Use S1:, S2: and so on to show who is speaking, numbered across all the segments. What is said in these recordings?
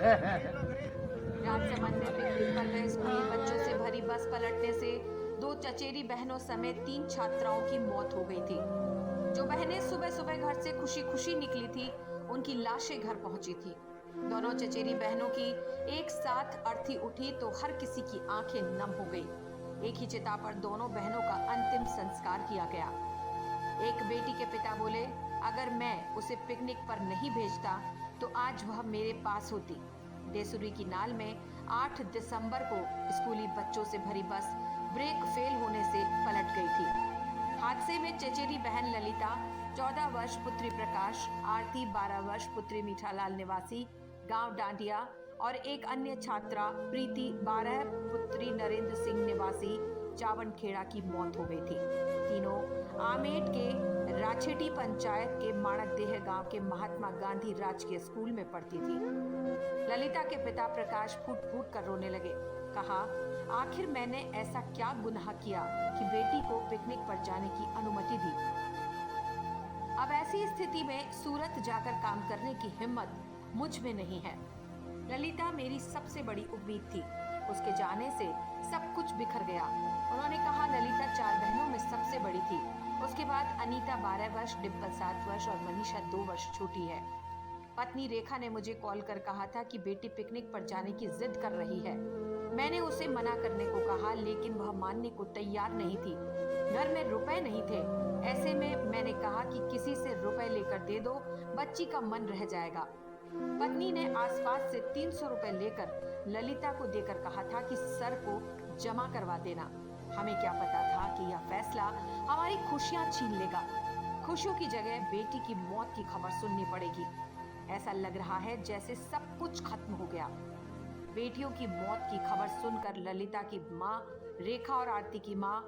S1: राजसमंद में पिकनिक पर गए स्कूली बच्चों से भरी बस पलटने से 2 चचेरी बहनों समेत 3 छात्राओं की मौत हो गई थी। जो बहनें सुबह सुबह घर से खुशी खुशी निकली थी, उनकी लाशें घर पहुंची थी। दोनों चचेरी बहनों की एक साथ अर्थी उठी तो हर किसी की आंखें नम हो गई। एक ही चिता पर दोनों बहनों का अंतिम संस्कार किया गया। एक बेटी के पिता बोले, अगर मैं उसे पिकनिक पर नहीं भेजता तो आज वह मेरे पास होती। देसुरी की नाल में 8 दिसंबर को स्कूली बच्चों से भरी बस ब्रेक फेल होने से पलट गई थी। हादसे में चचेरी बहन ललिता 14 वर्ष पुत्री प्रकाश, आरती 12 वर्ष पुत्री मीठालाल निवासी गांव डांडिया और एक अन्य छात्रा प्रीति 12 पुत्री नरेंद्र सिंह निवासी चावनखेड़ा की मौत हो गई थी। तीनों आमेट के राछेटी पंचायत के माणकदेह गांव के महात्मा गांधी राजकीय स्कूल में पढ़ती थी। ललिता के पिता प्रकाश फूट फूट कर रोने लगे। कहा, आखिर मैंने ऐसा क्या गुनाह किया कि बेटी को पिकनिक पर जाने की अनुमति दी। अब ऐसी स्थिति में सूरत जाकर काम करने की हिम्मत मुझ में नहीं है। ललिता मेरी सबसे बड़ी उम्मीद थी। उसके जाने से सब कुछ बिखर गया। उन्होंने कहा, ललिता 4 बहनों में सबसे बड़ी थी। उसके बाद अनीता 12 वर्ष, डिम्पल 7 वर्ष और मनीषा 2 वर्ष छोटी है। पत्नी रेखा ने मुझे कॉल कर कहा था कि बेटी पिकनिक पर जाने की जिद कर रही है। मैंने उसे मना करने को कहा, लेकिन वह मानने को तैयार नहीं थी। घर में रुपए नहीं थे। ऐसे में मैंने कहा कि किसी से रुपए लेकर दे दो, बच्ची का मन रह जाएगा। पत्नी ने आसपास से 300 रुपए लेकर ललिता को देकर कहा था कि सर को जमा करवा देना। हमें क्या पता था कि यह फैसला हमारी खुशियां छीन लेगा। खुशियों की जगह बेटी की मौत की खबर सुननी पड़ेगी। ऐसा लग रहा है जैसे सब कुछ खत्म हो गया। बेटियों की मौत की खबर सुनकर ललिता की माँ रेखा और आरती की माँ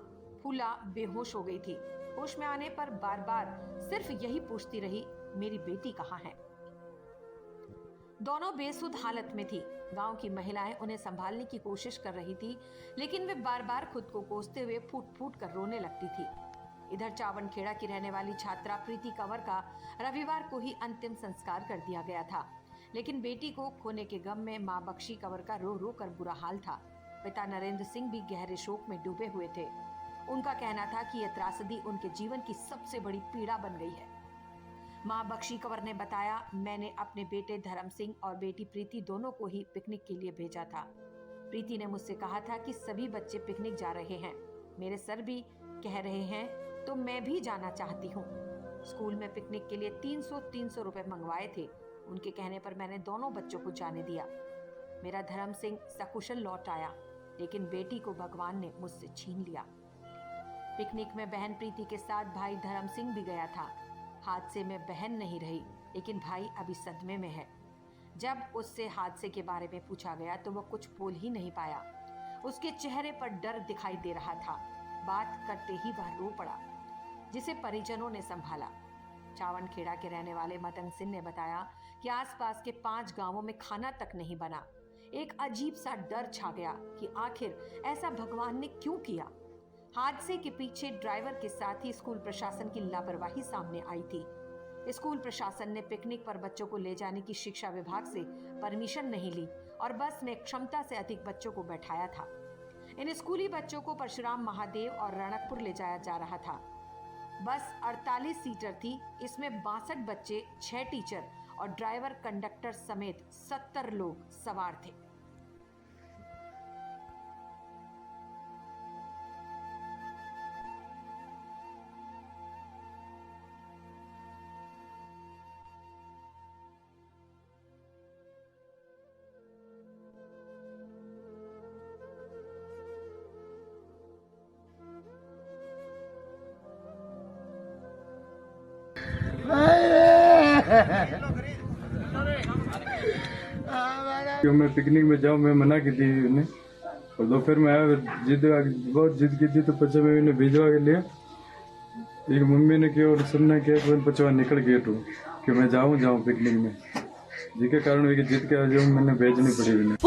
S1: फूला बेहोश हो गई थी। होश में आने पर बार बार सिर्फ यही पूछती रही, मेरी बेटी कहाँ है। दोनों बेसुध हालत में थी। गांव की महिलाएं उन्हें संभालने की कोशिश कर रही थी, लेकिन वे बार बार खुद को कोसते हुए फूट फूट कर रोने लगती थी। इधर चावनखेड़ा की रहने वाली छात्रा प्रीति कंवर का रविवार को ही अंतिम संस्कार कर दिया गया था, लेकिन बेटी को खोने के गम में मां बख्शी कंवर का रो रो कर बुरा हाल था। पिता नरेंद्र सिंह भी गहरे शोक में डूबे हुए थे। उनका कहना था कि यह त्रासदी उनके जीवन की सबसे बड़ी पीड़ा बन गई है। मां बख्शी कंवर ने बताया, मैंने अपने बेटे धर्म सिंह और बेटी प्रीति दोनों को ही पिकनिक के लिए भेजा था। प्रीति ने मुझसे कहा था कि सभी बच्चे पिकनिक जा रहे हैं, मेरे सर भी कह रहे हैं तो मैं भी जाना चाहती हूँ। स्कूल में पिकनिक के लिए 300 रुपए मंगवाए थे। उनके कहने पर मैंने दोनों बच्चों को जाने दिया। मेरा धर्म सिंह सकुशल लौट आया, लेकिन बेटी को भगवान ने मुझसे छीन लिया। पिकनिक में बहन प्रीति के साथ भाई धर्म सिंह भी गया था। हादसे में बहन नहीं रही, लेकिन भाई अभी सदमे में है। जब उससे हादसे के बारे में पूछा गया तो वह कुछ बोल ही नहीं पाया। उसके चेहरे पर डर दिखाई दे रहा था। बात करते ही वह रो पड़ा, जिसे परिजनों ने संभाला। चावनखेड़ा के रहने वाले मदन सिंह ने बताया कि आसपास के 5 गांवों में खाना तक नहीं बना। एक अजीब सा डर छा गया कि आखिर ऐसा भगवान ने क्यों किया। हादसे के पीछे ड्राइवर के साथ ही स्कूल प्रशासन की लापरवाही सामने आई थी। स्कूल प्रशासन ने पिकनिक पर बच्चों को ले जाने की शिक्षा विभाग से परमिशन नहीं ली और बस में क्षमता से अधिक बच्चों को बैठाया था। इन स्कूली बच्चों को परशुराम महादेव और रणकपुर ले जाया जा रहा था। बस 48 सीटर थी। इसमें 62 बच्चे, 6 टीचर और ड्राइवर कंडक्टर समेत 70 लोग सवार थे।
S2: क्यों मैं पिकनिक में जाऊं, मैं मना की थी उन्हें। और दोपहर में आया, बहुत जिद की थी तो पचा में उन्हें भिजवा के लिया। एक मम्मी ने किया और सबने किया तो पचवा निकल गया तो कि मैं जाऊं पिकनिक में, जिसके कारण जिद के मैंने भेजनी पड़ी उन्हें।